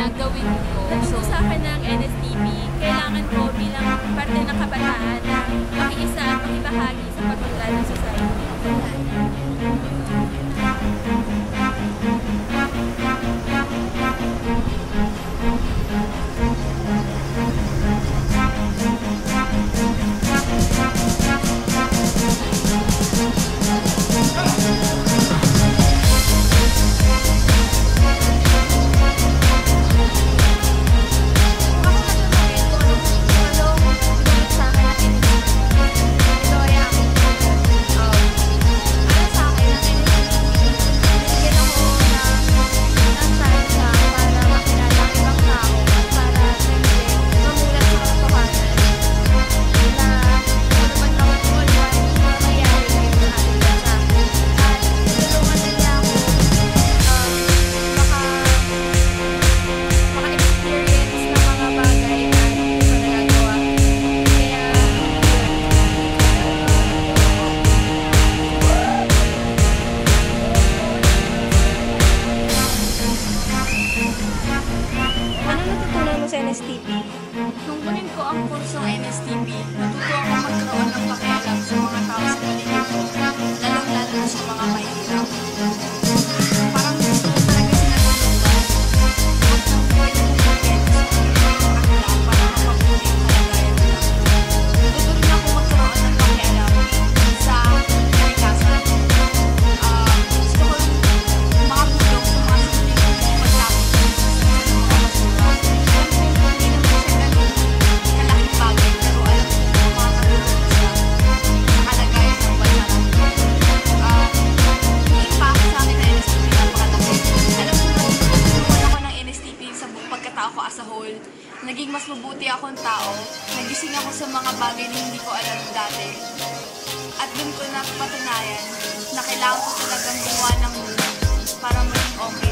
na gawin ko. So, sa akin ng NSTP, kailangan ko bilang parte ng kabataan na makiisa at makibahagi sa pag-unlad ng society. NSTP. Nung kunin ko ang kursong NSTP, natuto ako magkaroon ng pakialam sa mga tao sa paligid ko, lalong-lalo na sa mga mahihirap. Parang gusto ko talaga sinatulungan at nang pwede kong mag-get sa akla para mapabuti ang kalagayan nila. Natuto rin ako magkaroon ng pakialam sa kalikasan. Gusto ko makatulong sa mga simpleng pagtapos sa mga basura. Ako as a whole, naging mas mabuti akong tao, nagising ako sa mga bagay na hindi ko alam dati. At dun ko napatunayan na kailangan ko talagang gumawa ng para maging okay.